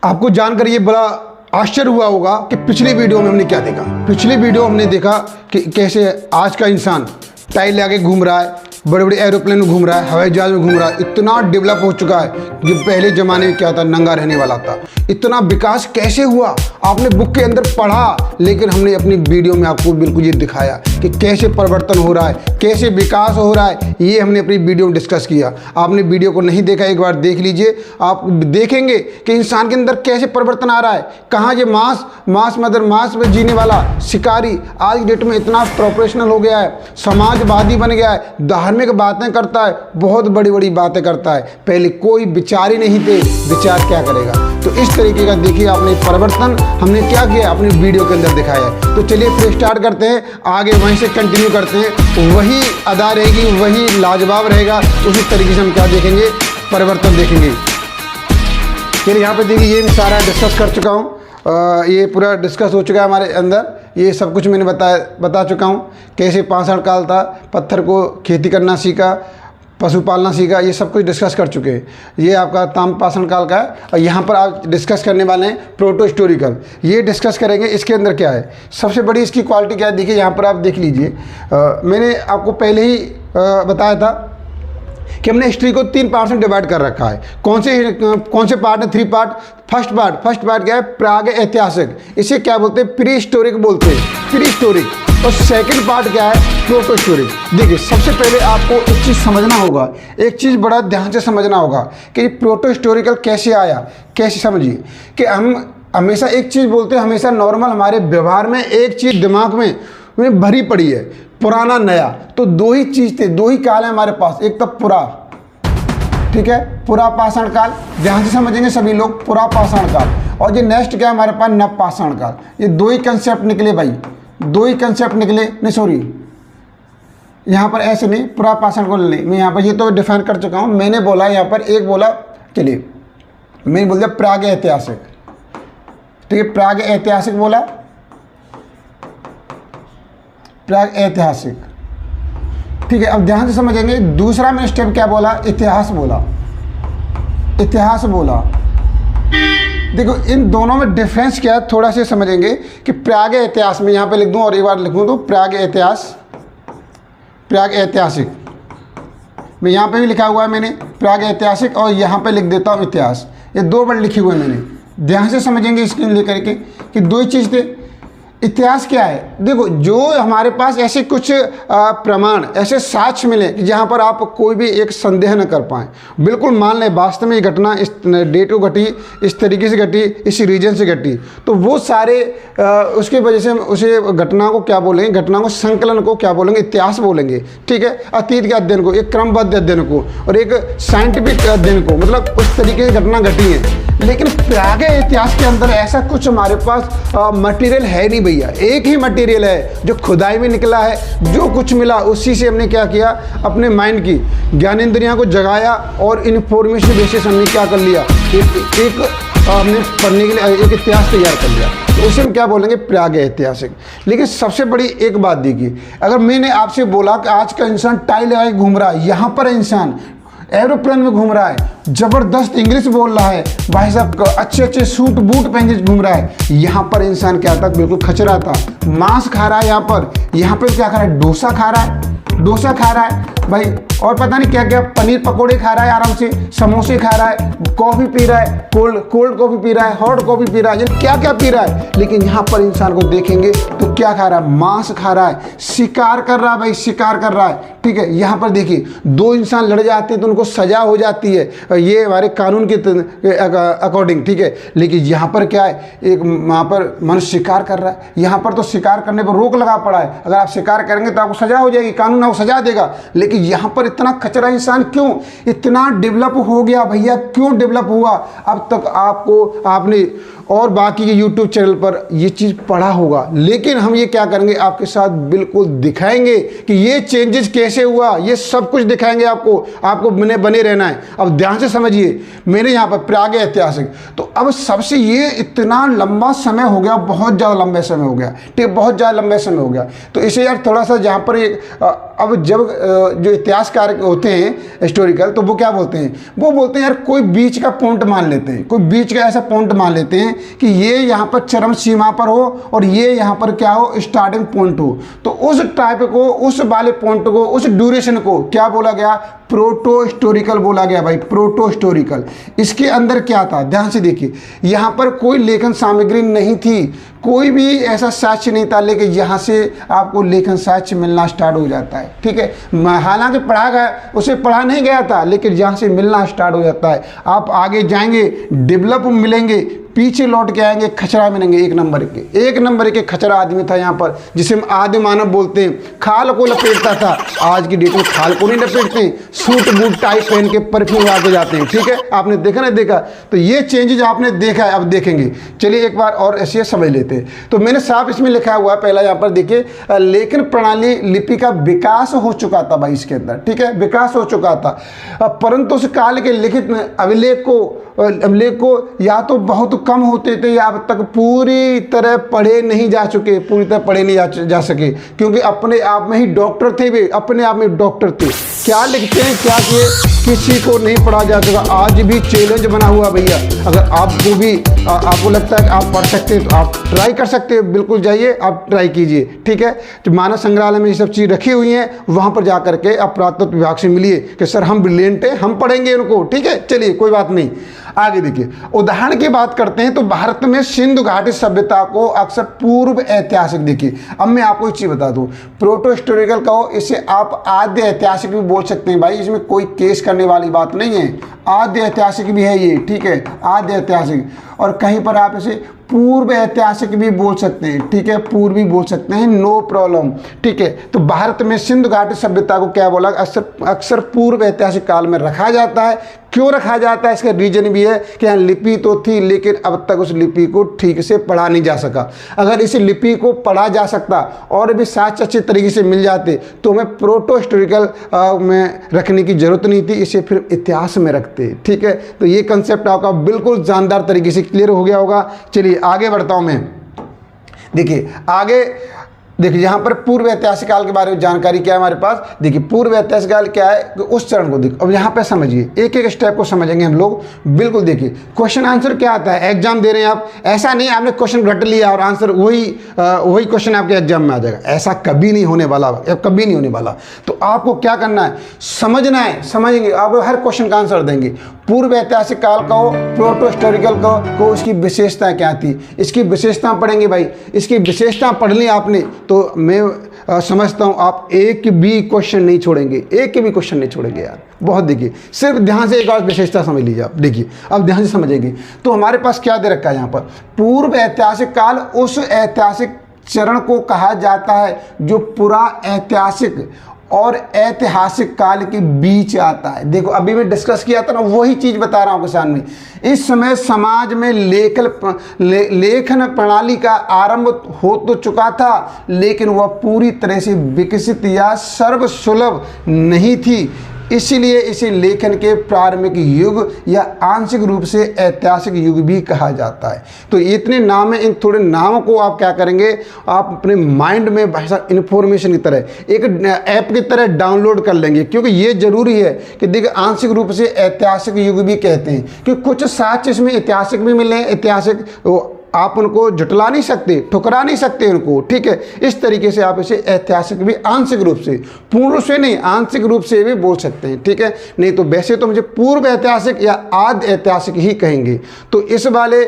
आपको जानकर ये बड़ा आश्चर्य हुआ होगा कि पिछली वीडियो में हमने क्या देखा। पिछली वीडियो हमने देखा कि कैसे आज का इंसान टाइल लगा के घूम रहा है, बड़े बड़े एरोप्लेन में घूम रहा है, हवाई जहाज में घूम रहा है। इतना डेवलप हो चुका है कि पहले ज़माने में क्या था, नंगा रहने वाला था। इतना विकास कैसे हुआ आपने बुक के अंदर पढ़ा, लेकिन हमने अपनी वीडियो में आपको बिल्कुल ये दिखाया कि कैसे परिवर्तन हो रहा है, कैसे विकास हो रहा है। ये हमने अपनी वीडियो में डिस्कस किया। आपने वीडियो को नहीं देखा, एक बार देख लीजिए। आप देखेंगे कि इंसान के अंदर कैसे परिवर्तन आ रहा है। कहाँ ये मांस में जीने वाला शिकारी आज की डेट में इतना प्रोफेशनल हो गया है, समाजवादी बन गया है, धार्मिक बातें करता है, बहुत बड़ी बड़ी बातें करता है। पहले कोई विचार ही नहीं थे, विचार क्या करेगा। तो इस तरीके का देखिए आपने परिवर्तन हमने क्या किया अपनी वीडियो के अंदर दिखाया है। तो चलिए फिर स्टार्ट करते हैं, आगे वहीं से कंटिन्यू करते हैं। वही अदा रहेगी, वही लाजवाब रहेगा। उसी तरीके से हम क्या देखेंगे, परिवर्तन देखेंगे। फिर यहाँ पे देखिए ये मैं सारा डिस्कस कर चुका हूँ। ये पूरा डिस्कस हो चुका है हमारे अंदर। ये सब कुछ मैंने बता चुका हूँ। कैसे पाषाण काल था, पत्थर को खेती करना सीखा, पशु पालना सीखा, ये सब कुछ डिस्कस कर चुके हैं। ये आपका ताम पाषाण काल का है। और यहाँ पर आप डिस्कस करने वाले हैं प्रोटो हिस्टोरिकल। ये डिस्कस करेंगे इसके अंदर क्या है, सबसे बड़ी इसकी क्वालिटी क्या है। देखिए यहाँ पर आप देख लीजिए, मैंने आपको पहले ही बताया था कि हमने हिस्ट्री को 3 पार्ट में डिवाइड कर रखा है। कौन से पार्ट है? 3 पार्ट। फर्स्ट पार्ट क्या है? प्राग ऐतिहासिक, इसे क्या बोलते हैं? प्री हिस्टोरिक बोलते हैं, प्री हिस्टोरिक। और सेकंड पार्ट क्या है? Proto historic. देखिए सबसे पहले आपको एक चीज़ समझना होगा, एक चीज़ बड़ा ध्यान से समझना होगा कि प्रोटो हिस्टोरिकल कैसे आया। कैसे समझिए कि हम हमेशा एक चीज़ बोलते हैं, हमेशा नॉर्मल हमारे व्यवहार में एक चीज़ दिमाग में भरी पड़ी है, पुराना नया। तो 2 ही चीज़ थे, 2 ही काल है हमारे पास। एक तो पुरा, ठीक है, पुरा पाषाण काल, ध्यान से समझेंगे सभी लोग, पुरा पाषाण काल। और ये नेक्स्ट क्या है हमारे पास? नव पाषाण काल। ये 2 ही कंसेप्ट निकले भाई, 2 ही कंसेप्ट निकले। नहीं सॉरी, यहाँ पर ऐसे नहीं, पुरा पाषाण काल नहीं, मैं यहाँ पर ये तो डिफाइन कर चुका हूँ। मैंने बोला यहाँ पर एक बोला, चलिए मैंने बोल दिया प्राग ऐतिहासिक, ठीक है, प्राग ऐतिहासिक बोला, प्राग ऐतिहासिक, ठीक है। अब ध्यान से समझेंगे, दूसरा मैंने स्टेप क्या बोला? इतिहास बोला, इतिहास बोला। देखो इन दोनों में डिफरेंस क्या है थोड़ा सा समझेंगे कि प्राग इतिहास में यहाँ पे लिख दूँ और एक बार लिखूँ तो प्राग इतिहास, प्राग ऐतिहासिक। मैं यहाँ पे भी लिखा हुआ है मैंने प्राग ऐतिहासिक, और यहाँ पे लिख देता हूँ इतिहास। ये 2 वर्ड लिखे हुए हैं मैंने। ध्यान से समझेंगे इसके लेकर के कि 2 ही चीज़ थे। इतिहास क्या है? देखो जो हमारे पास ऐसे कुछ प्रमाण, ऐसे साक्ष्य मिले कि जहाँ पर आप कोई भी एक संदेह न कर पाएँ, बिल्कुल मान लें वास्तव में ये घटना इस डेट को घटी, इस तरीके से घटी, इस रीजन से घटी, तो वो सारे उसकी वजह से हम उसे घटना को क्या बोलेंगे? घटना को संकलन को क्या बोलेंगे? इतिहास बोलेंगे, ठीक है। अतीत के अध्ययन को, एक क्रमबद्ध अध्ययन को और एक साइंटिफिक अध्ययन को, मतलब उस तरीके की घटना घटी है। लेकिन प्राग इतिहास के अंदर ऐसा कुछ हमारे पास मटेरियल है नहीं भैया। एक ही मटेरियल है जो खुदाई में निकला है, जो कुछ मिला उसी से हमने क्या किया, अपने माइंड की ज्ञानेंद्रियां को जगाया और इन्फॉर्मेशन बेसिस हमने क्या कर लिया, एक हमने पढ़ने के लिए एक इतिहास तैयार कर लिया। तो उसे हम क्या बोलेंगे? प्राग ऐतिहासिक। लेकिन सबसे बड़ी एक बात देखिए, अगर मैंने आपसे बोला कि आज का इंसान टाइल लगाए घूम रहा है, यहाँ पर इंसान एरोप्लेन में घूम रहा है, ज़बरदस्त इंग्लिश बोल रहा है, भाई साहब अच्छे सूट बूट पहन के घूम रहा है, यहाँ पर इंसान क्या था? बिल्कुल खचरा था, मांस खा रहा है। यहाँ पर क्या खा रहा है? डोसा खा रहा है, डोसा खा रहा है भाई, और पता नहीं क्या क्या, पनीर पकोड़े खा रहा है आराम से, समोसे खा रहा है, कॉफ़ी पी रहा है, कोल्ड कॉफ़ी पी रहा है, हॉट कॉफ़ी पी रहा है, ये क्या क्या पी रहा है। लेकिन यहाँ पर इंसान को देखेंगे तो क्या खा रहा है? मांस खा रहा है, शिकार कर रहा है भाई, शिकार कर रहा है, ठीक है। यहाँ पर देखिए 2 इंसान लड़ जाते हैं तो उनको सजा हो जाती है, ये हमारे कानून के अकॉर्डिंग, ठीक है। लेकिन यहाँ पर क्या है? एक वहाँ पर मनुष्य शिकार कर रहा है, यहाँ पर तो शिकार करने पर रोक लगा पड़ा है। अगर आप शिकार करेंगे तो आपको सजा हो जाएगी, कानून आपको सजा देगा। लेकिन यहाँ पर इतना कचरा इंसान क्यों? इतना डेवलप हो गया भैया, क्यों डेवलप हुआ? अब तक आपने और बाकी के YouTube चैनल पर ये चीज़ पढ़ा होगा, लेकिन हम ये क्या करेंगे? आपके साथ बिल्कुल दिखाएंगे कि ये चेंजेस कैसे हुआ, ये सब कुछ दिखाएंगे आपको बने रहना है। अब ध्यान से समझिए, मैंने यहाँ पर प्राग ऐतिहासिक, तो अब सबसे ये इतना लंबा समय हो गया, बहुत ज़्यादा लंबा समय हो गया, ठीक है, बहुत ज़्यादा लंबा समय हो गया। तो इसे यार थोड़ा सा जहाँ पर अब जब जो इतिहासकार होते हैं हिस्टोरिकल, तो वो क्या बोलते हैं, वो बोलते हैं यार कोई बीच का पॉइंट मान लेते हैं, कोई बीच का ऐसा पॉइंट मान लेते हैं कि ये यहाँ पर चरम सीमा पर हो और ये यहाँ पर क्या हो, स्टार्टिंग पॉइंट हो। तो उस टाइप को, उस वाले पॉइंट को, उस ड्यूरेशन को क्या बोला गया, प्रोटो हिस्टोरिकल बोला गया भाई, प्रोटो हिस्टोरिकल। इसके अंदर क्या था, ध्यान से देखिए, यहाँ पर कोई लेखन सामग्री नहीं थी, कोई भी ऐसा साक्ष्य नहीं था, लेकिन यहाँ से आपको लेखन साक्ष्य मिलना स्टार्ट हो जाता है। ठीक है, हालांकि पढ़ा गया, उसे पढ़ा नहीं गया था, लेकिन यहाँ से मिलना स्टार्ट हो जाता है। आप आगे जाएंगे, डेवलप मिलेंगे, पीछे लौट के आएंगे, खचरा मिलेंगे, एक नंबर के खचरा आदमी था यहाँ पर, जिसे हम आदि मानव बोलते हैं। खाल को लपेटता था, आज की डेट में खाल को नहीं लपेटते, सूट बूट टाई पहन के परफ्यूम आके जाते हैं। ठीक है, आपने देखा ना, देखा, तो ये चेंजेज आपने देखा है, अब देखेंगे। चलिए एक बार और ऐसे समझ लेते हैं। तो मैंने साफ इसमें लिखा हुआ है, पहला यहाँ पर देखिए, लेखन प्रणाली लिपि का विकास हो चुका था भाई इसके अंदर। ठीक है, विकास हो चुका था, परंतु उस काल के लिखित अभिलेख को या तो बहुत कम होते थे या अब तक पूरी तरह पढ़े नहीं जा चुके, पूरी तरह पढ़े नहीं जा सके, क्योंकि अपने आप में ही डॉक्टर थे वे, अपने आप में डॉक्टर थे। क्या लिखते हैं, क्या किए, किसी को नहीं पढ़ा जा सका। आज भी चैलेंज बना हुआ भैया, अगर आपको भी आपको लगता है कि आप पढ़ सकते हैं तो आप ट्राई कर सकते हैं, बिल्कुल जाइए, आप ट्राई कीजिए। ठीक है, तो मानव संग्रहालय में ये सब चीज़ रखी हुई हैं, वहाँ पर जा करके आप पुरातत्व विभाग से मिलिए कि सर हम ब्रिलियंट हैं, हम पढ़ेंगे उनको। ठीक है, चलिए कोई बात नहीं, आगे देखिए। उदाहरण की बात करते हैं तो भारत में सिंधु घाटी सभ्यता को अक्सर पूर्व ऐतिहासिक, देखिए अब मैं आपको एक चीज़ बता दूं, प्रोटो हिस्टोरिकल कहो, इसे आप आद्य ऐतिहासिक भी बोल सकते हैं भाई, इसमें कोई केस करने वाली बात नहीं है। आद्य ऐतिहासिक भी है ये, ठीक है, आद्य ऐतिहासिक, और कहीं पर आप इसे पूर्व ऐतिहासिक भी बोल सकते हैं। ठीक है, पूर्व भी बोल सकते हैं, नो प्रॉब्लम। ठीक है, तो भारत में सिंधु घाटी सभ्यता को क्या बोला, अक्सर पूर्व ऐतिहासिक काल में रखा जाता है। क्यों रखा जाता है, इसका रीजन भी है कि यहाँ लिपि तो थी, लेकिन अब तक उस लिपि को ठीक से पढ़ा नहीं जा सका। अगर इस लिपि को पढ़ा जा सकता और भी साक्ष्य अच्छे तरीके से मिल जाते तो हमें प्रोटो हिस्टोरिकल में रखने की जरूरत नहीं थी, इसे फिर इतिहास में रखते। ठीक है, तो ये कंसेप्ट आपका बिल्कुल जानदार तरीके से क्लियर हो गया होगा। चलिए आगे बढ़ता हूँ मैं। देखिए आगे, देखिए यहाँ पर पूर्व ऐतिहासिक काल के बारे में जानकारी क्या है हमारे पास। देखिए पूर्व ऐतिहासिक काल क्या है, उस चरण को देखिए। अब यहाँ पे समझिए, एक एक स्टेप को समझेंगे हम लोग, बिल्कुल। देखिए क्वेश्चन आंसर क्या आता है, एग्जाम दे रहे हैं आप, ऐसा नहीं आपने क्वेश्चन रट लिया और आंसर वही क्वेश्चन आपके एग्जाम में आ जाएगा, ऐसा कभी नहीं होने वाला, कभी नहीं होने वाला। तो आपको क्या करना है, समझना है, समझेंगे आप हर क्वेश्चन का आंसर देंगे। पूर्व ऐतिहासिक काल का हो, प्रोटो हिस्टोरिकल को उसकी विशेषता क्या थी, इसकी विशेषता पढ़ेंगे भाई। इसकी विशेषता पढ़ ली आपने तो मैं समझता हूं आप एक भी क्वेश्चन नहीं छोड़ेंगे, एक भी क्वेश्चन नहीं छोड़ेंगे यार। बहुत देखिए, सिर्फ ध्यान से एक बार विशेषता समझ लीजिए आप। देखिए अब ध्यान से समझेंगे तो हमारे पास क्या दे रखा है यहाँ पर, पूर्व ऐतिहासिक काल उस ऐतिहासिक चरण को कहा जाता है जो पूरा ऐतिहासिक और ऐतिहासिक काल के बीच आता है। देखो अभी मैं डिस्कस किया था ना, वही चीज़ बता रहा हूँ किसान में। इस समय समाज में लेखन प्रणाली का आरंभ हो तो चुका था, लेकिन वह पूरी तरह से विकसित या सर्वसुलभ नहीं थी, इसीलिए इसे लेखन के प्रारंभिक युग या आंशिक रूप से ऐतिहासिक युग भी कहा जाता है। तो इतने नाम है, इन थोड़े नामों को आप क्या करेंगे, आप अपने माइंड में भाषा इन्फॉर्मेशन की तरह एक ऐप की तरह डाउनलोड कर लेंगे, क्योंकि ये जरूरी है कि देखिए आंशिक रूप से ऐतिहासिक युग भी कहते हैं, क्योंकि कुछ साक्ष्य इसमें ऐतिहासिक भी मिले हैं, ऐतिहासिक आप उनको झुटला नहीं सकते, ठुकरा नहीं सकते उनको। ठीक है, इस तरीके से आप इसे ऐतिहासिक भी आंशिक रूप से, पूर्ण रूप से नहीं, आंशिक रूप से भी बोल सकते हैं। ठीक है, नहीं तो वैसे तो मुझे पूर्व ऐतिहासिक या आद्य ऐतिहासिक ही कहेंगे। तो इस वाले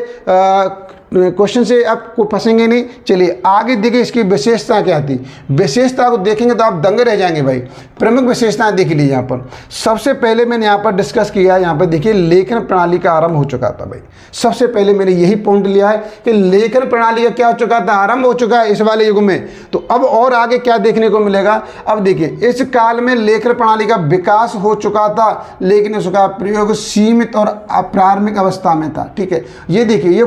क्वेश्चन से आपको फंसेंगे नहीं। चलिए आगे देखिए इसकी विशेषता क्या थी। विशेषता को देखेंगे तो आप दंगे रह जाएंगे भाई। प्रमुख विशेषताएं देख लीजिए यहाँ पर। सबसे पहले मैंने यहाँ पर डिस्कस किया है, यहाँ पर देखिए लेखन प्रणाली का आरंभ हो चुका था भाई। सबसे पहले मैंने यही पॉइंट लिया है कि लेखन प्रणाली का क्या हो चुका था, आरंभ हो चुका है इस वाले युग में। तो अब और आगे क्या देखने को मिलेगा, अब देखिए इस काल में लेखन प्रणाली का विकास हो चुका था, लेकिन उसका प्रयोग सीमित और अप्रारंभिक अवस्था में था। ठीक है, ये देखिए, ये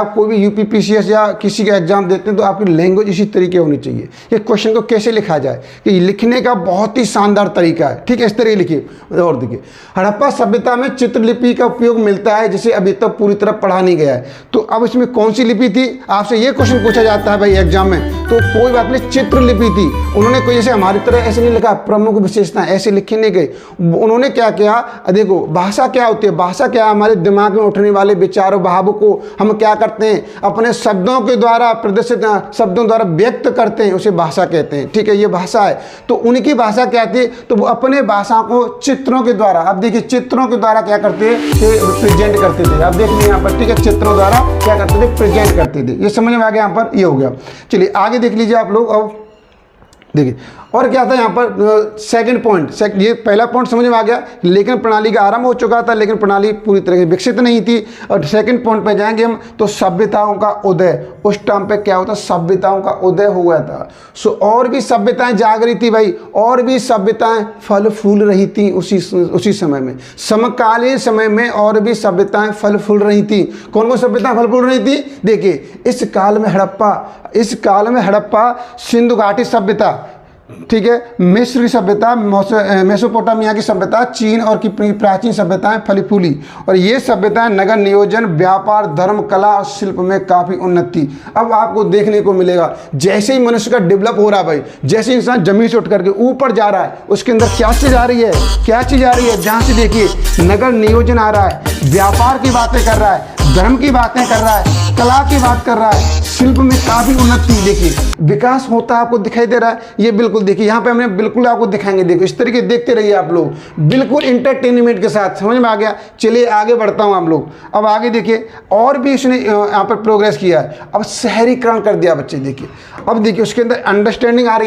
आप कोई भी यूपीपीसीएस या किसी का एग्जाम देते हैं तो आपकी लैंग्वेज इसी तरीके होनी चाहिए। ये क्वेश्चन को कैसे लिखा जाए कि लिखने का बहुत ही शानदार तरीका है, ठीक है, इस तरीके लिखिए। और देखिए, हड़प्पा सभ्यता में चित्रलिपि का उपयोग मिलता है जिसे अभी तक पूरी तरह पढ़ा नहीं गया है। तो अब इसमें कौन सी लिपि थी, आपसे ये क्वेश्चन पूछा जाता है भाई एग्जाम में, तो कोई बात नहीं, चित्रलिपि थी। उन्होंने कोई जैसे हमारी तरह ऐसे नहीं लिखा प्रमुख विशेषताएं, ऐसे लिखे नहीं गए। उन्होंने क्या किया, देखो भाषा क्या होती है, भाषा क्या, हमारे दिमाग में उठने वाले विचारों भावों को हम क्या करते हैं, अपने शब्दों के द्वारा प्रदर्शित, शब्दों द्वारा व्यक्त करते हैं, उसे भाषा कहते हैं, ठीक है, ये भाषा है। तो उनकी भाषा क्या थी, तो वो अपने भाषा को चित्रों के द्वारा, अब देखिए चित्रों के द्वारा क्या करते थे, प्रेजेंट करते थे। अब देख लीजिए यहाँ पर, ठीक है, चित्रों द्वारा क्या करते थे, प्रेजेंट करते थे। ये समझ में आ गया, यहाँ पर ये हो गया। चलिए आगे देख लीजिए आप लोग। अब देखिए और क्या था यहाँ पर, सेकंड पॉइंट, ये पहला पॉइंट समझ में आ गया, लेकिन प्रणाली का आरंभ हो चुका था, लेकिन प्रणाली पूरी तरह से विकसित नहीं थी। और सेकंड पॉइंट पे जाएंगे हम, तो सभ्यताओं का उदय, उस टाइम पे क्या होता, सभ्यताओं का उदय हो गया था। सो और भी सभ्यताएं जाग रही थी भाई, और भी सभ्यताएं फल फूल रही थी उसी समय में, समकालीन समय में और भी सभ्यताएं फल फूल रही थी। कौन कौन सभ्यताएं फल फूल रही थी, देखिए इस काल में हड़प्पा, सिंधु घाटी सभ्यता, ठीक है, मिस्र सभ्यता, मेसोपोटामिया की सभ्यता, चीन और की प्राचीन सभ्यताएं फली फूली। और ये सभ्यताएं नगर नियोजन, व्यापार, धर्म, कला और शिल्प में काफ़ी उन्नत थी। अब आपको देखने को मिलेगा जैसे ही मनुष्य का डेवलप हो रहा है भाई, जैसे इंसान जमीन से उठ करके ऊपर जा रहा है, उसके अंदर क्या चीज़ आ रही है, जहाँ से देखिए नगर नियोजन आ रहा है, व्यापार की बातें कर रहा है, धर्म की बातें कर रहा है, कला की बात कर रहा है, शिल्प में काफ़ी उन्नति, देखिए विकास होता आपको दिखाई दे रहा है। ये बिल्कुल देखिए यहाँ पे हमने बिल्कुल आपको दिखाएंगे, देखो इस तरीके देखते रहिए आप लोग, बिल्कुल इंटरटेनमेंट के साथ, समझ में आ गया। चलिए आगे बढ़ता हूँ आप लोग। अब आगे देखिए और भी इसने यहाँ पर प्रोग्रेस किया है। अब शहरीकरण कर दिया बच्चे, देखिए अब देखिए उसके अंदर अंडरस्टैंडिंग आ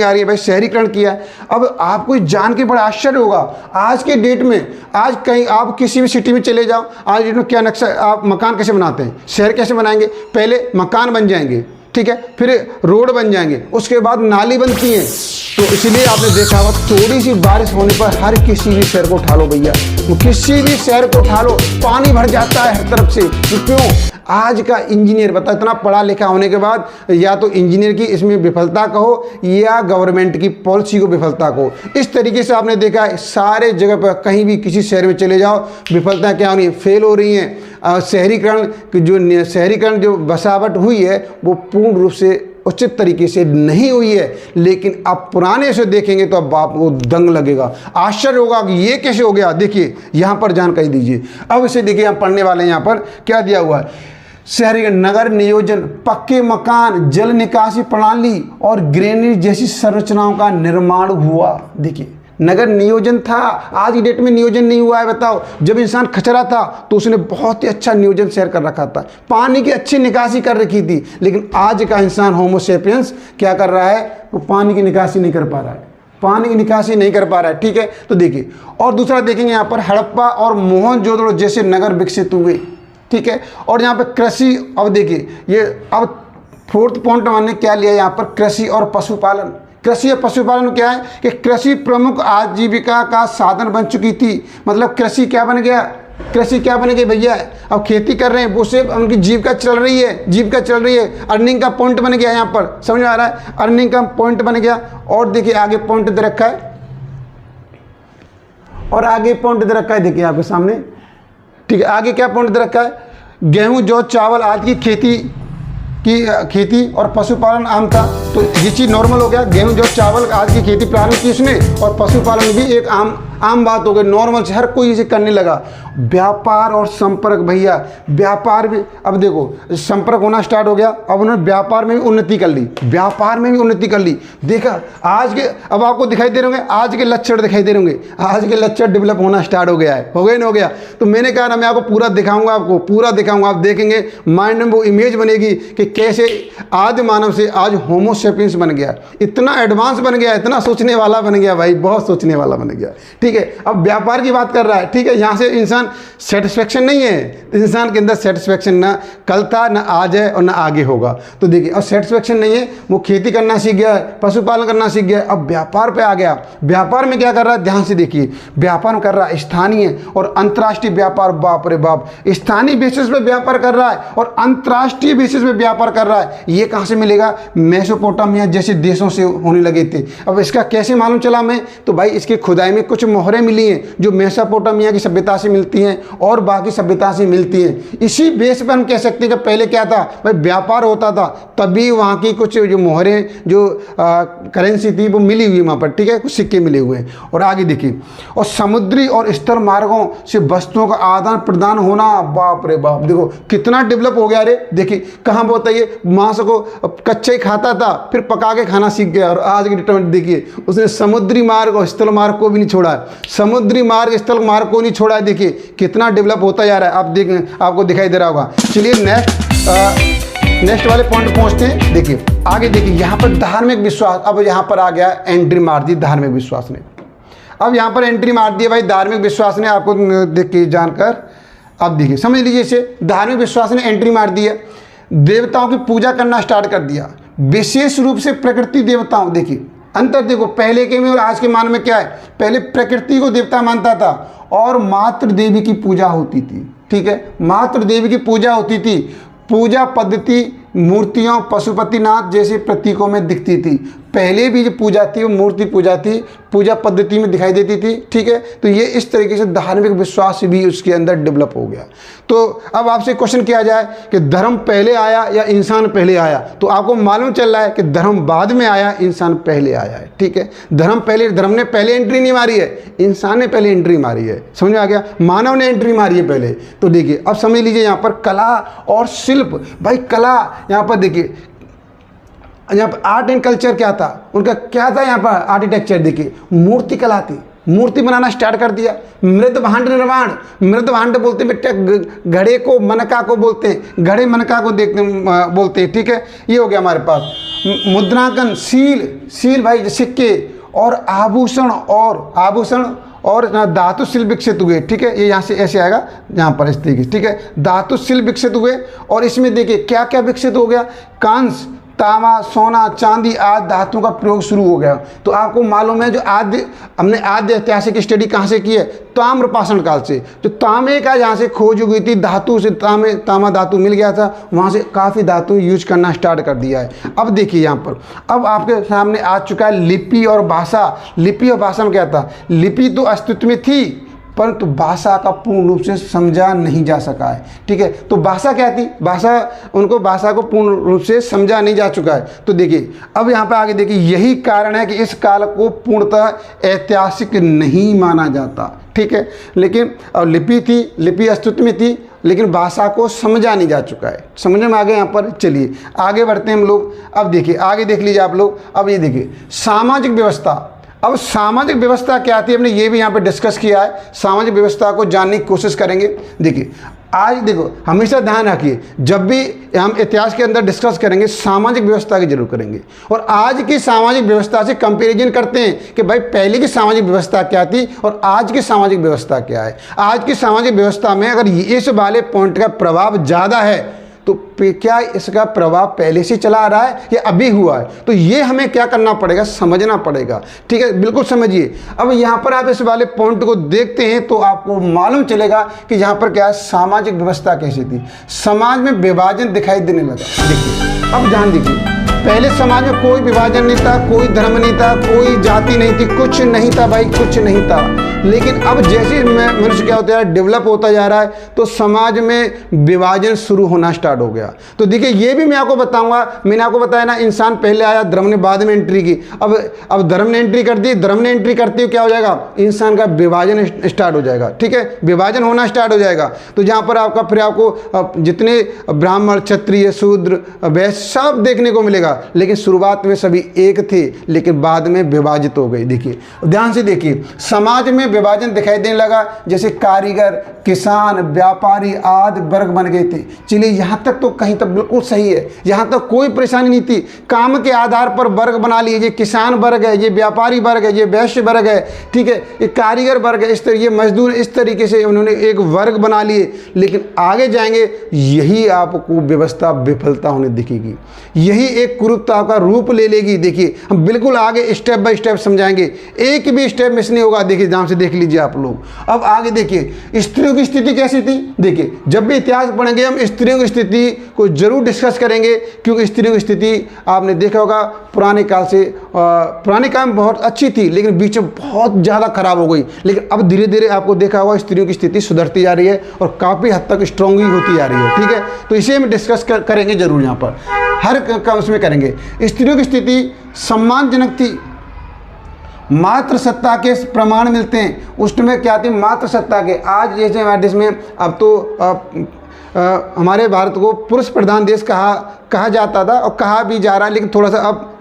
रही है भाई, शहरीकरण किया है। अब आपको जान के बड़ा आश्चर्य होगा, आज के डेट में, आज कहीं आप किसी भी सिटी में चले जाओ, आज डेट में क्या नक्शा, आप मकान कैसे बनाते हैं, शहर कैसे बनाएंगे, पहले मकान बन जाएंगे, ठीक है, फिर रोड बन जाएंगे, उसके बाद नाली बनती हैं। तो इसलिए आपने देखा होगा थोड़ी सी बारिश होने पर हर किसी भी शहर को उठा लो भैया, किसी भी शहर को उठा लो, पानी भर जाता है हर तरफ से। तो क्यों, आज का इंजीनियर बता, इतना पढ़ा लिखा होने के बाद, या तो इंजीनियर की इसमें विफलता कहो या गवर्नमेंट की पॉलिसी को विफलता कहो। इस तरीके से आपने देखा है सारे जगह पर, कहीं भी किसी शहर में चले जाओ, विफलता क्या हो रही है, फेल हो रही हैं। शहरीकरण जो बसावट हुई है वो पूर्ण रूप से उचित तरीके से नहीं हुई है। लेकिन आप पुराने से देखेंगे तो अब आपको दंग लगेगा, आश्चर्य होगा कि ये कैसे हो गया। देखिए यहाँ पर जानकारी दीजिए। अब इसे देखिए हम पढ़ने वाले हैं, यहाँ पर क्या दिया हुआ है, शहरी नगर नियोजन, पक्के मकान, जल निकासी प्रणाली और ग्रेनेज जैसी संरचनाओं का निर्माण हुआ। देखिए नगर नियोजन था, आज की डेट में नियोजन नहीं हुआ है। बताओ, जब इंसान खचरा था तो उसने बहुत ही अच्छा नियोजन शहर कर रखा था, पानी की अच्छी निकासी कर रखी थी। लेकिन आज का इंसान होमो सेपियंस क्या कर रहा है, वो पानी की निकासी नहीं कर पा रहा है, ठीक है। तो देखिए और दूसरा देखेंगे यहाँ पर हड़प्पा और मोहनजोदड़ो जैसे नगर विकसित हुए, ठीक है। और यहाँ पर कृषि, अब देखिए ये अब फोर्थ पॉइंट हमने क्या लिया यहाँ पर, कृषि और पशुपालन। कृषि और पशुपालन क्या है कि कृषि प्रमुख आजीविका का साधन बन चुकी थी। मतलब कृषि क्या बन गया भैया, अब खेती कर रहे हैं, वो से उनकी जीविका चल रही है, अर्निंग का पॉइंट बन गया। यहाँ पर समझ में आ रहा है, अर्निंग का पॉइंट बन गया। और देखिए आगे पॉइंट दे रखा है, देखिए आपके सामने, ठीक है। आगे क्या पॉइंट दे रखा है, गेहूं, जौ, चावल आदि की खेती और पशुपालन आम था। तो ये चीज़ नॉर्मल हो गया, गेहूं, जौ, चावल आदि की खेती प्रारंभ की उसने, और पशुपालन भी एक आम बात हो गई, नॉर्मल से हर कोई इसे करने लगा। व्यापार और संपर्क, भैया व्यापार भी, अब देखो संपर्क होना स्टार्ट हो गया। अब उन्होंने व्यापार में भी उन्नति कर ली, देखा आज के, अब आपको दिखाई दे रहे होंगे आज के लक्षण डेवलप होना स्टार्ट हो गया है, हो गया ना, हो गया। तो मैंने कहा ना, मैं आपको पूरा दिखाऊंगा, आप देखेंगे, माइंड में वो इमेज बनेगी कि कैसे आदि मानव से आज होमो सेपियंस बन गया, इतना एडवांस बन गया, इतना सोचने वाला बन गया भाई, बहुत सोचने वाला बन गया, ठीक है। अब व्यापार की बात कर रहा है, ठीक है। यहाँ से इंसान सेटिस्फेक्शन नहीं है, इंसान के अंदर सेटिस्फेक्शन ना कल था, ना आज है और ना आगे होगा। तो देखिए अब सेटिस्फेक्शन नहीं है, वो खेती करना सीख गया है, पशुपालन करना सीख गया है, अब व्यापार पे आ गया। व्यापार में क्या कर रहा है, ध्यान से देखिए, व्यापार में कर रहा है स्थानीय और अंतर्राष्ट्रीय व्यापार। बाप रे बाप, स्थानीय बेसिस पे व्यापार कर रहा है और अंतर्राष्ट्रीय बेसिस पे व्यापार कर रहा है। ये कहाँ से मिलेगा, मेसोपोटामिया जैसे देशों से होने लगे थे। अब इसका कैसे मालूम चला मैं, तो भाई इसके खुदाई में कुछ मोहरें मिली हैं जो मेसोपोटामिया की सभ्यता से मिलती हैं और बाकी सभ्यता से मिलती हैं। इसी बेस पर हम कह सकते हैं कि पहले क्या था भाई, व्यापार होता था, तभी वहाँ की कुछ जो मोहरें जो करेंसी थी वो मिली हुई वहाँ पर, ठीक है, कुछ सिक्के मिले हुए हैं। और आगे देखिए, और समुद्री और स्थल मार्गों से वस्तुओं का आदान प्रदान होना, बाप रे बाप, देखो कितना डेवलप हो गया। अरे देखिए कहाँ बताइए, मांस को कच्चा ही खाता था, फिर पका के खाना सीख गया। और आज की डेवलपमेंट देखिए, उसने समुद्री मार्ग और स्थल मार्ग को भी नहीं छोड़ा है, समुद्री मार्ग स्थल मार्ग को नहीं छोड़ा है। देखिए कितना डेवलप होता जा रहा है, आप देख, आपको दिखाई दे रहा होगा। चलिए नेक्स्ट वाले पॉइंट पहुंचते हैं। देखिए आगे देखिए, यहाँ पर धार्मिक विश्वास, अब यहाँ पर आ गया एंट्री मार दी धार्मिक विश्वास ने। अब यहाँ पर एंट्री मार दी भाई धार्मिक विश्वास ने, आपको देख के जानकर अब देखिए समझ लीजिए, इसे धार्मिक विश्वास ने एंट्री मार दी है। देवताओं की पूजा करना स्टार्ट कर दिया, विशेष रूप से प्रकृति देवताओं। देखिए अंतर देखो, पहले के में और आज के मान में क्या है, पहले प्रकृति को देवता मानता था और मातृ देवी की पूजा होती थी, ठीक है, मातृ देवी की पूजा होती थी। पूजा पद्धति मूर्तियों पशुपतिनाथ जैसे प्रतीकों में दिखती थी। पहले भी जो पूजा थी वो मूर्ति पूजा थी, पूजा पद्धति में दिखाई देती थी, ठीक है। तो ये इस तरीके से धार्मिक विश्वास भी उसके अंदर डेवलप हो गया। तो अब आपसे क्वेश्चन किया जाए कि धर्म पहले आया या इंसान पहले आया, तो आपको मालूम चल रहा है कि धर्म बाद में आया, इंसान पहले आया है, ठीक है। धर्म ने पहले एंट्री नहीं मारी है, इंसान ने पहले एंट्री मारी है। समझ में आ गया, मानव ने एंट्री मारी है पहले। तो देखिए अब समझ लीजिए, यहाँ पर कला और शिल्प, भाई कला, यहाँ पर देखिए, यहाँ पर आर्ट एंड कल्चर क्या था उनका, क्या था यहाँ पर आर्किटेक्चर, देखिए मूर्ति कला थी, मूर्ति बनाना स्टार्ट कर दिया। मृदभांड निर्माण, मृदभांड बोलते हैं बेटा घड़े को, मनका को बोलते हैं, घड़े मनका को देखते बोलते हैं, ठीक है। ये हो गया हमारे पास मुद्रांकन, सील भाई सिक्के और आभूषण और धातु शिल्प विकसित हुए, ठीक है। ये यहाँ से ऐसे आएगा यहाँ पर इस तरीके, ठीक है। धातु शिल्प विकसित हुए और इसमें देखिए क्या क्या विकसित हो गया, कांस्य, तांबा, सोना, चांदी आदि धातुओं का प्रयोग शुरू हो गया। तो आपको मालूम है जो हमने आद्य ऐतिहासिक स्टडी कहाँ से की है, ताम्रपाषाण काल से। जो तांबे का जहाँ से खोज हुई थी, धातु से तांबा धातु मिल गया था, वहाँ से काफ़ी धातु यूज करना स्टार्ट कर दिया है। अब देखिए यहाँ पर, अब आपके सामने आ चुका है लिपि और भाषा। लिपि और भाषा में क्या था, लिपि तो अस्तित्व में थी परंतु भाषा का पूर्ण रूप से समझा नहीं जा सका है, ठीक है। तो भाषा क्या थी, भाषा को पूर्ण रूप से समझा नहीं जा चुका है। तो देखिए अब यहाँ पे आगे देखिए, यही कारण है कि इस काल को पूर्णतः ऐतिहासिक नहीं माना जाता, ठीक है। लेकिन अब लिपि थी, लिपि अस्तित्व में थी, लेकिन भाषा को समझा नहीं जा चुका है। समझ में आ गए यहाँ पर। चलिए आगे बढ़ते हैं हम लोग। अब देखिए आगे देख लीजिए आप लोग। अब ये देखिए सामाजिक व्यवस्था। अब सामाजिक व्यवस्था क्या आती है, हमने ये भी यहाँ पे डिस्कस किया है। सामाजिक व्यवस्था को जानने की कोशिश करेंगे। देखिए आज देखो, हमेशा ध्यान रखिए, जब भी हम इतिहास के अंदर डिस्कस करेंगे सामाजिक व्यवस्था की जरूर करेंगे और आज की सामाजिक व्यवस्था से कंपैरिजन करते हैं कि भाई पहले की सामाजिक व्यवस्था क्या थी और आज की सामाजिक व्यवस्था क्या है। आज की सामाजिक व्यवस्था में अगर इस वाले पॉइंट का प्रभाव ज़्यादा है तो क्या इसका प्रभाव पहले से चला आ रहा है या अभी हुआ है, तो ये हमें क्या करना पड़ेगा, समझना पड़ेगा, ठीक है। बिल्कुल समझिए। अब यहाँ पर आप इस वाले पॉइंट को देखते हैं तो आपको मालूम चलेगा कि यहाँ पर क्या है, सामाजिक व्यवस्था कैसी थी। समाज में विभाजन दिखाई देने लगा। देखिए अब ध्यान दीजिए, पहले समाज में कोई विभाजन नहीं था, कोई धर्म नहीं था, कोई जाति नहीं थी, कुछ नहीं था भाई, कुछ नहीं था। लेकिन अब जैसे मनुष्य क्या होता है, डेवलप होता जा रहा है, तो समाज में विभाजन शुरू होना स्टार्ट हो गया। तो देखिए ये भी मैं आपको बताऊंगा, मैंने आपको बताया ना, इंसान पहले आया, धर्म ने बाद में एंट्री की। अब धर्म ने एंट्री कर दी, धर्म ने एंट्री करते हुए क्या हो जाएगा, इंसान का विभाजन स्टार्ट हो जाएगा, ठीक है। विभाजन होना स्टार्ट हो जाएगा। तो जहाँ पर आपका फिर आपको जितने ब्राह्मण, क्षत्रिय, शूद्र, वैश्य सब देखने को मिलेगा। लेकिन शुरुआत में सभी एक थे, लेकिन बाद में विभाजित हो गए। देखिए ध्यान से देखिए, समाज में विभाजन दिखाई देने लगा, जैसे कारीगर, किसान, व्यापारी आदि वर्ग बन गए थे। चलिए यहाँ तक तो कहीं तक बिल्कुल सही है, यहाँ तक कोई परेशानी नहीं थी। काम के आधार पर वर्ग बना लिए, ये किसान वर्ग है, ये व्यापारी वर्ग है, ये वैश्य वर्ग है, ठीक है, ये कारीगर वर्ग है, इस तरह ये मजदूर, इस तरीके से उन्होंने एक वर्ग बना लिए। लेकिन आगे जाएंगे यही आपको व्यवस्था विफलता होने दिखेगी, यही एक कुरूपता का रूप ले लेगी। देखिए हम बिल्कुल आगे स्टेप बाय स्टेप समझाएंगे, एक भी स्टेप मिस नहीं होगा। देखिए ध्यान से देख लीजिए आप लोग। अब आगे देखिए स्त्रियों की स्थिति कैसी थी। देखिए जब भी इतिहास पढ़ेंगे हम स्त्रियों की स्थिति को जरूर डिस्कस करेंगे, क्योंकि स्त्रियों की स्थिति आपने देखा होगा पुराने काल से, पुराने काल में बहुत अच्छी थी, लेकिन बीच में बहुत ज़्यादा खराब हो गई। लेकिन अब धीरे धीरे आपको देखा होगा स्त्रियों की स्थिति सुधरती जा रही है और काफ़ी हद तक स्ट्रॉन्ग होती जा रही है, ठीक है। तो इसे हम डिस्कस करेंगे जरूर, यहाँ पर हर काम उसमें करेंगे। स्त्रियों की स्थिति सम्मानजनक थी, मातृ सत्ता के प्रमाण मिलते हैं। उस समय क्या थी, मातृ सत्ता के। आज जैसे हमारे देश में अब तो हमारे भारत को पुरुष प्रधान देश कहा जाता था और कहा भी जा रहा है, लेकिन थोड़ा सा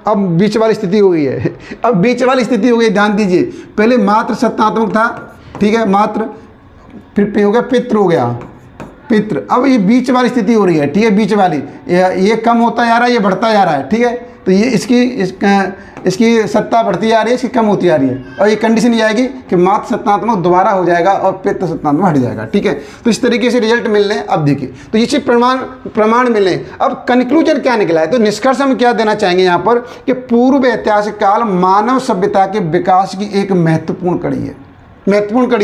अब बीच वाली स्थिति हो गई है। अब बीच वाली स्थिति हो गई, ध्यान दीजिए। पहले मातृ सत्तात्मक था, ठीक है, मातृ, फिर हो गया पितृ, हो गया पितृ। अब ये बीच वाली स्थिति हो रही है, ठीक है, बीच वाली, ये कम होता जा रहा है, ये बढ़ता जा रहा है, ठीक है। तो ये इसकी सत्ता बढ़ती जा रही है, इसकी कम होती जा रही है, और ये कंडीशन ये आएगी कि मातृ सत्तात्मक दोबारा हो जाएगा और पितृ सत्तात्मक हट जाएगा, ठीक है। तो इस तरीके से रिजल्ट मिल रहे हैं। अब देखिए तो ये प्रमाण मिल रहे हैं। अब कंक्लूजन क्या निकला है, तो निष्कर्ष हम क्या देना चाहेंगे यहाँ पर कि पूर्व ऐतिहासिक काल मानव सभ्यता के विकास की एक महत्वपूर्ण कड़ी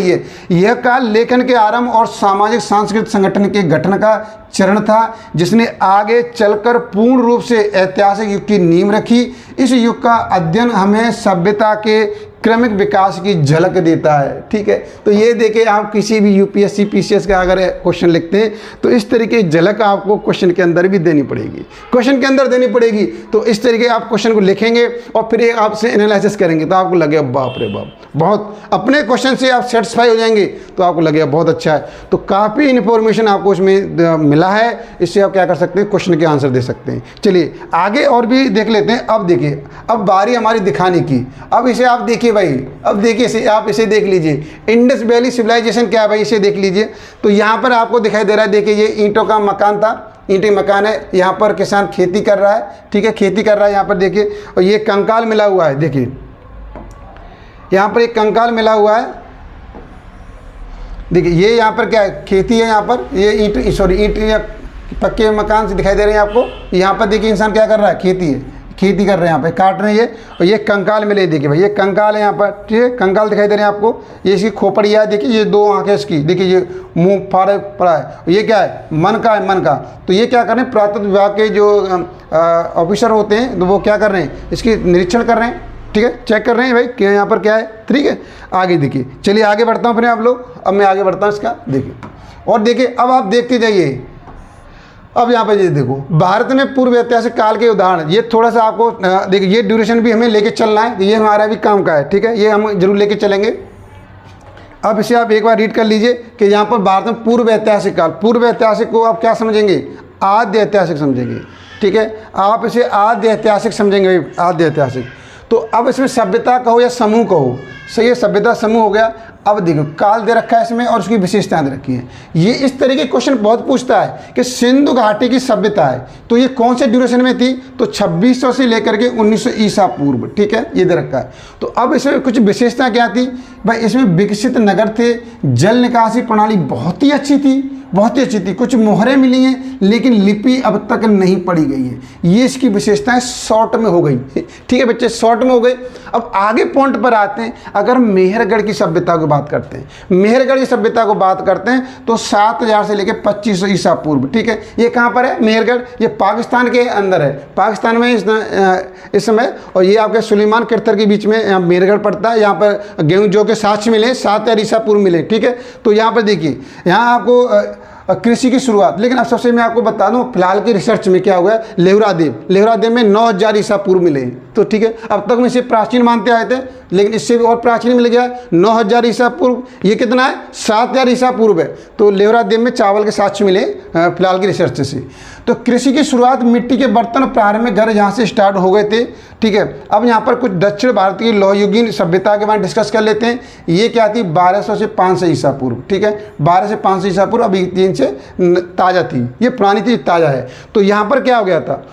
है। यह काल लेखन के आरंभ और सामाजिक सांस्कृतिक संगठन के गठन का चरण था, जिसने आगे चलकर पूर्ण रूप से ऐतिहासिक युग की नींव रखी। इस युग का अध्ययन हमें सभ्यता के क्रमिक विकास की झलक देता है, ठीक है। तो ये देखिए आप किसी भी यूपीएससी पीसीएस का अगर क्वेश्चन लिखते हैं तो इस तरीके की झलक आपको क्वेश्चन के अंदर भी देनी पड़ेगी, क्वेश्चन के अंदर देनी पड़ेगी। तो इस तरीके आप क्वेश्चन को लिखेंगे और फिर आपसे एनालिसिस करेंगे, तो आपको लगेगा बाप रे बाप, बहुत अपने क्वेश्चन से आप सेटिस्फाई हो जाएंगे, तो आपको लगेगा बहुत अच्छा है। तो काफ़ी इन्फॉर्मेशन आपको इसमें मिला है, इससे आप क्या कर सकते हैं, क्वेश्चन के आंसर दे सकते हैं। चलिए आगे और भी देख लेते हैं। अब देखिए, अब बारी हमारी दिखाने की। अब इसे आप देखिए भाई, अब देखिए आप इसे देख लीजिए, इंडस वैली सिविलाइजेशन क्या है भाई, इसे देख लीजिए। तो यहाँ पर आपको दिखाई दे रहा है, देखिए ये ईंटों का मकान था, ईंटी मकान है, यहाँ पर किसान खेती कर रहा है, ठीक है, खेती कर रहा है यहाँ पर देखिए। और ये कंकाल मिला हुआ है, देखिए यहाँ पर एक कंकाल मिला हुआ है, देखिए ये यहाँ पर क्या है, खेती है, यहाँ पर ये ईंट या पक्के मकान से दिखाई दे रहे हैं आपको। यहाँ पर देखिए इंसान क्या कर रहा है, खेती कर रहे हैं, यहाँ पे काट रहे हैं ये। और ये कंकाल मिले, देखिए भाई ये कंकाल है यहाँ पर, ठीक है, कंकाल दिखाई दे रहे हैं आपको। ये इसकी खोपड़ी है, देखिए ये दो आंखें इसकी, देखिए ये मुंह फाड़े पड़ा है। ये क्या है, मन का। तो ये क्या कर रहे हैं, पुरातत्व विभाग के जो ऑफिसर होते हैं, तो वो क्या कर रहे हैं, इसकी निरीक्षण कर रहे हैं, ठीक है, चेक कर रहे हैं भाई कि यहाँ पर क्या है, ठीक है। आगे देखिए, चलिए आगे बढ़ता हूँ फिर आप लोग, अब मैं आगे बढ़ता हूँ इसका, देखिए और देखिए अब आप देखते जाइए। अब यहाँ पर ये देखो, भारत में पूर्व ऐतिहासिक काल के उदाहरण, ये थोड़ा सा आपको देखिए, ये ड्यूरेशन भी हमें लेके चलना है, ये हमारा भी काम का है, ठीक है, ये हम जरूर लेके चलेंगे। अब इसे आप एक बार रीड कर लीजिए कि यहाँ पर भारत में पूर्व ऐतिहासिक काल, पूर्व ऐतिहासिक को आप क्या समझेंगे, आद्य ऐतिहासिक समझेंगे, ठीक है, आप इसे आद्य ऐतिहासिक समझेंगे, आद्य ऐतिहासिक। तो अब इसमें सभ्यता कहो या समूह कहो, सही है, सभ्यता समूह हो गया। अब देखो काल दे रखा है इसमें और उसकी विशेषताएं दे रखी हैं। ये इस तरीके के क्वेश्चन बहुत पूछता है कि सिंधु घाटी की सभ्यता है, तो ये कौन से ड्यूरेशन में थी, तो 2600 से लेकर के 1900 ईसा पूर्व, ठीक है, ये दे रखा है। तो अब इसमें कुछ विशेषताएं क्या थी भाई, इसमें विकसित नगर थे, जल निकासी प्रणाली बहुत ही अच्छी थी, कुछ मोहरें मिली हैं, लेकिन लिपि अब तक नहीं पढ़ी गई है। ये इसकी विशेषताएं शॉर्ट में हो गई, ठीक है बच्चे, शॉर्ट में हो गई। अब आगे पॉइंट पर आते हैं। अगर मेहरगढ़ की सभ्यता को बात करते हैं, मेहरगढ़ की सभ्यता को बात करते हैं तो 7000 से लेकर 2500 ईसा पूर्व, ठीक है। ये कहाँ पर है मेहरगढ़, ये पाकिस्तान के अंदर है, पाकिस्तान में इस समय। और ये आपके सुलेमान किरथर के बीच में मेहरगढ़ पड़ता है। यहाँ पर गेहूँ जो के साक्ष्य मिले 7000 ईसा पूर्व मिले, ठीक है। तो यहाँ पर देखिए, यहाँ आपको कृषि की शुरुआत। लेकिन अब सबसे मैं आपको बता दूं फिलहाल की रिसर्च में क्या हुआ है, लेहुरादेव में 9000 ईसा पूर्व मिले। तो ठीक है, अब तक में इसे प्राचीन मानते आए थे, लेकिन इससे भी और प्राचीन मिल गया 9000 ईसा पूर्व। ये कितना है, 7000 ईसा पूर्व है। तो लेहुरादेव में चावल के साक्ष्य मिले फिलहाल की रिसर्च से। तो कृषि की शुरुआत मिट्टी के बर्तन प्रारंभिक घर यहाँ से स्टार्ट हो गए थे। ठीक है, अब यहाँ पर कुछ दक्षिण भारत की लौहयुगीन सभ्यता के बारे में डिस्कस कर लेते हैं। ये क्या थी, 1200 से 500 ईसा पूर्व। ठीक है, 12 से 500 ईसा पूर्व, अभी 3 से ताज़ा थी, ये पुरानी थी, ताज़ा है। तो यहाँ पर क्या हो गया था,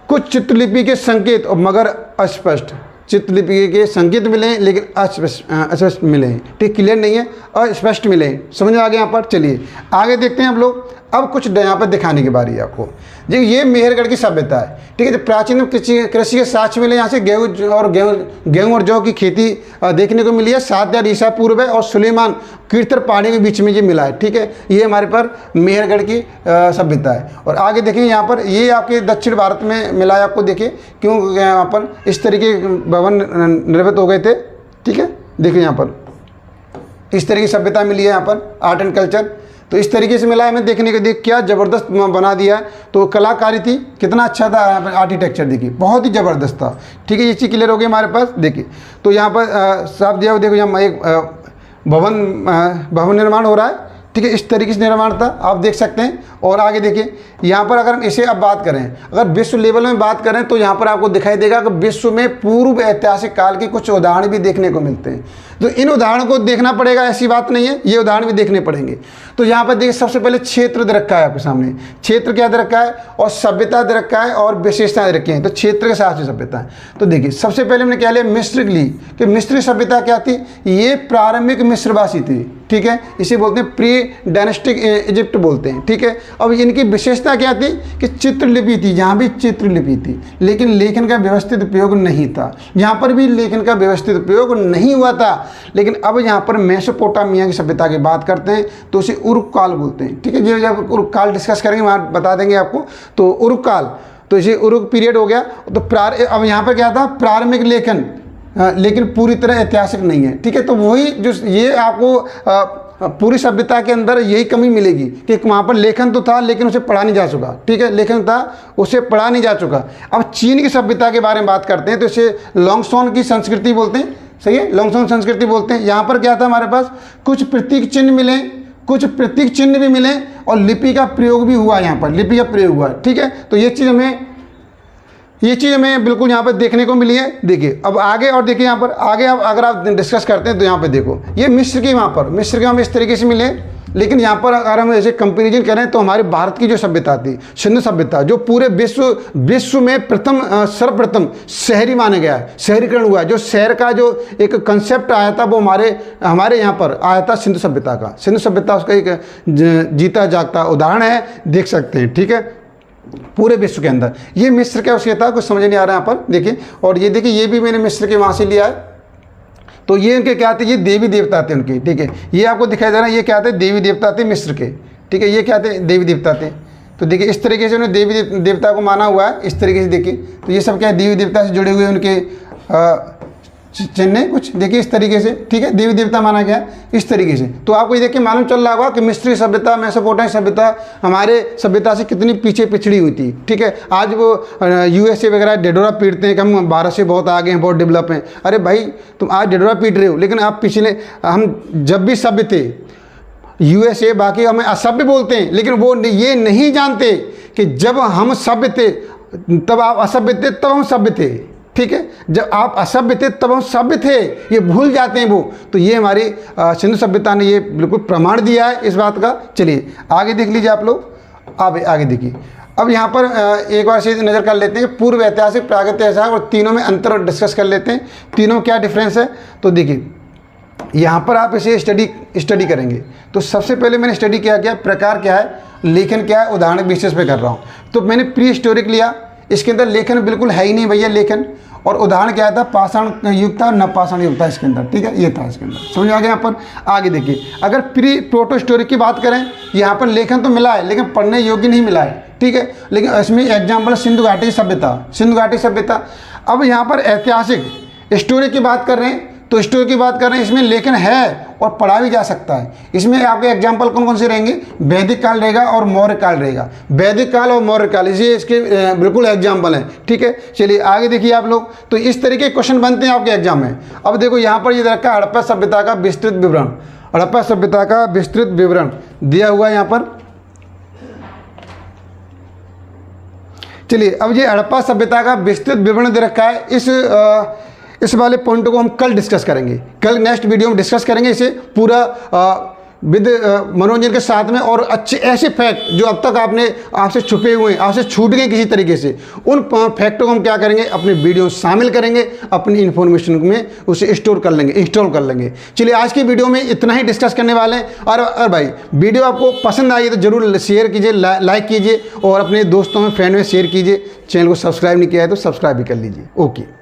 कुछ चित्रलिपि के संकेत और मगर अस्पष्ट, चित्रलिपि के संकेत मिले लेकिन अस्पष्ट मिले। ठीक, क्लियर नहीं है, अस्पष्ट मिले। समझ आ गया यहाँ पर। चलिए आगे देखते हैं हम लोग। अब कुछ यहाँ पर दिखाने की बारी है आपको। जी, ये मेहरगढ़ की सभ्यता है। ठीक है, तो प्राचीन कृषि के साक्ष्य मिले यहाँ से। गेहूँ और जौ की खेती देखने को मिली है, 7000 ईसा पूर्व है। और सुलेमान कीर्तर पहाड़ी के बीच में ये मिला है। ठीक है, ये हमारे पर मेहरगढ़ की सभ्यता है। और आगे देखिए यहाँ पर, ये आपके दक्षिण भारत में मिला है। आपको देखिए क्यों यहाँ पर इस तरीके भवन निर्मित हो गए थे। ठीक है, देखिए यहाँ पर इस तरह की सभ्यता मिली है यहाँ पर, आर्ट एंड कल्चर। तो इस तरीके से मिला है, हमें देखने को देख क्या ज़बरदस्त बना दिया है। तो कलाकारी थी, कितना अच्छा था यहाँ पर आर्किटेक्चर, देखिए बहुत ही ज़बरदस्त था। ठीक है, ये चीज़ क्लियर हो गई हमारे पास। देखिए तो यहाँ पर साफ दिया हुआ, देखो यहाँ एक भवन निर्माण हो रहा है। ठीक है, इस तरीके से निर्माण था, आप देख सकते हैं। और आगे देखिए यहाँ पर, अगर हम इसे अब बात करें, अगर विश्व लेवल में बात करें, तो यहाँ पर आपको दिखाई देगा कि विश्व में पूर्व ऐतिहासिक काल के कुछ उदाहरण भी देखने को मिलते हैं। तो इन उदाहरणों को देखना पड़ेगा, ऐसी बात नहीं है, ये उदाहरण भी देखने पड़ेंगे। तो यहाँ पर देखिए सबसे पहले क्षेत्र दे रखा है आपके सामने। क्षेत्र क्या दे रखा है, और सभ्यता दे रखा है, और विशेषताएं दे रखी हैं। तो क्षेत्र के साथ सभ्यता है। तो देखिए सबसे पहले हमने क्या लिया, मिस्र ली कि मिस्री सभ्यता क्या थी, ये प्रारंभिक मिस्रवासी थी। ठीक है, इसे बोलते हैं प्री डायनेस्टिक इजिप्ट बोलते हैं। ठीक है, अब इनकी विशेषता क्या थी कि चित्रलिपि थी, यहाँ भी चित्रलिपि थी, लेकिन लेखन का व्यवस्थित उपयोग नहीं था। यहाँ पर भी लेखन का व्यवस्थित उपयोग नहीं हुआ था। लेकिन अब यहाँ पर मेसोपोटामिया की सभ्यता की बात करते हैं, तो उसे उरुक काल बोलते हैं। ठीक है, जो जब उरुक काल डिस्कस करेंगे वहाँ बता देंगे आपको। तो उरुक काल, तो इसे उरुक पीरियड हो गया। तो अब यहाँ पर क्या था, प्रारंभिक लेखन, लेकिन पूरी तरह ऐतिहासिक नहीं है। ठीक है, तो वही जो ये आपको पूरी सभ्यता के अंदर यही कमी मिलेगी कि वहाँ पर लेखन तो था, लेकिन उसे पढ़ा नहीं जा चुका। ठीक है, लेखन था, उसे पढ़ा नहीं जा चुका। अब चीन की सभ्यता के बारे में बात करते हैं, तो इसे लॉन्गसॉन की संस्कृति बोलते हैं। सही है, लॉन्गसॉन संस्कृति बोलते हैं। यहाँ पर क्या था, हमारे पास कुछ प्रतीक चिन्ह मिले, कुछ प्रतीक चिन्ह भी मिले, और लिपि का प्रयोग भी हुआ। यहाँ पर लिपि का प्रयोग हुआ। ठीक है, तो ये चीज़ हमें बिल्कुल यहाँ पर देखने को मिली है। देखिए अब आगे, और देखिए यहाँ पर आगे अब अगर आप डिस्कस करते हैं, तो यहाँ पे देखो ये मिस्र के, मिस्र के हम इस तरीके से मिले। लेकिन यहाँ पर अगर हम ऐसे कंपेरिजन करें, तो हमारे भारत की जो सभ्यता थी, सिंधु सभ्यता, जो पूरे विश्व में सर्वप्रथम शहरी माना गया है, शहरीकरण हुआ है। जो शहर का जो एक कंसेप्ट आया था, वो हमारे यहाँ पर आया था सिंधु सभ्यता का। सिंधु सभ्यता उसका एक जीता जागता उदाहरण है, देख सकते हैं। ठीक है, पूरे विश्व के अंदर ये मिस्र का उसके था, कुछ समझ नहीं आ रहा है यहाँ पर देखिए। और ये देखिए, ये भी मैंने मिस्र के वहाँ से लिया है। तो ये इनके क्या थे, ये देवी देवता थे उनके। ठीक है, ये आपको दिखाई दे रहा है, ये क्या थे, देवी देवता थे मिस्र के। ठीक है, ये क्या थे, देवी देवता थे। तो देखिए इस तरीके से उन्होंने देवी देवता को माना हुआ है, इस तरीके से देखिए। तो ये सब क्या है, देवी देवता से जुड़े हुए उनके चिन्ह कुछ देखिए इस तरीके से। ठीक है, देवी देवता माना गया इस तरीके से। तो आपको ये देख के मालूम चल रहा होगा कि मिस्री सभ्यता, मेसोपोटामिया सभ्यता हमारे सभ्यता से कितनी पीछे पिछड़ी हुई थी। ठीक है, आज वो USA वगैरह ढिढोरा पीटते हैं कि हम भारत से बहुत आगे हैं, बहुत डेवलप हैं। अरे भाई, तुम आज ढिढोरा पीट रहे हो, लेकिन आप पिछले, हम जब भी सभ्य थे, USA बाकी हमें असभ्य बोलते हैं, लेकिन वो ये नहीं जानते कि जब हम सभ्य थे तब आप असभ्य थे, तब हम सभ्य थे। ठीक है, जब आप असभ्य थे तब हम सभ्य थे, ये भूल जाते हैं वो। तो ये हमारी सिंधु सभ्यता ने ये बिल्कुल प्रमाण दिया है इस बात का। चलिए आगे देख लीजिए आप लोग। आगे देखिए, अब यहाँ पर एक बार से नज़र कर लेते हैं पूर्व ऐतिहासिक, प्रागैतिहासिक और तीनों में अंतर डिस्कस कर लेते हैं, तीनों में क्या डिफरेंस है। तो देखिए यहाँ पर आप इसे स्टडी करेंगे। तो सबसे पहले मैंने स्टडी क्या प्रकार क्या है, लेखन क्या है, उदाहरण बेसिस पे कर रहा हूँ। तो मैंने प्री हिस्टोरिक लिया, इसके अंदर लेखन बिल्कुल है ही नहीं भैया लेखन। और उदाहरण क्या था, पाषाण युग था, न पाषाण युग था इसके अंदर। ठीक है, ये था इसके अंदर, समझ आ गया। यहाँ पर आगे देखिए, अगर प्री प्रोटो हिस्टोरिक की बात करें, यहाँ पर लेखन तो मिला है, लेकिन पढ़ने योग्य नहीं मिला है। ठीक है, लेकिन इसमें एग्जाम्पल सिंधु घाटी सभ्यता। अब यहाँ पर ऐतिहासिक हिस्टोरिक की बात कर रहे हैं, तो स्टोरी की बात कर रहे हैं, इसमें लेखन है और पढ़ा भी जा सकता है। इसमें आपके एग्जाम्पल कौन कौन से रहेंगे, वैदिक काल रहेगा और मौर्य काल रहेगा। वैदिक काल और मौर्य काल ये इसके बिल्कुल एग्जाम्पल हैं, ठीक है। चलिए आगे देखिए आप लोग, तो इस तरीके के क्वेश्चन बनते हैं आपके एग्जाम में। अब देखो यहाँ पर ये रखा है हड़प्पा सभ्यता का विस्तृत विवरण, हड़प्पा सभ्यता का विस्तृत विवरण दिया हुआ है यहाँ पर। चलिए अब ये हड़प्पा सभ्यता का विस्तृत विवरण दे रखा है। इस वाले पॉइंट को हम कल डिस्कस करेंगे, कल नेक्स्ट वीडियो में डिस्कस करेंगे इसे पूरा विद मनोरंजन के साथ में, और अच्छे ऐसे फैक्ट जो अब तक आपसे छुपे हुए हैं, आपसे छूट गए किसी तरीके से, उन फैक्टों को हम क्या करेंगे अपने वीडियो में शामिल करेंगे, अपनी इन्फॉर्मेशन में उसे स्टोर कर लेंगे, इंस्टॉल कर लेंगे। चलिए आज की वीडियो में इतना ही डिस्कस करने वाले हैं। और भाई वीडियो आपको पसंद आई तो जरूर शेयर कीजिए, लाइक कीजिए और अपने दोस्तों में फ्रेंड में शेयर कीजिए। चैनल को सब्सक्राइब नहीं किया है तो सब्सक्राइब भी कर लीजिए। ओके।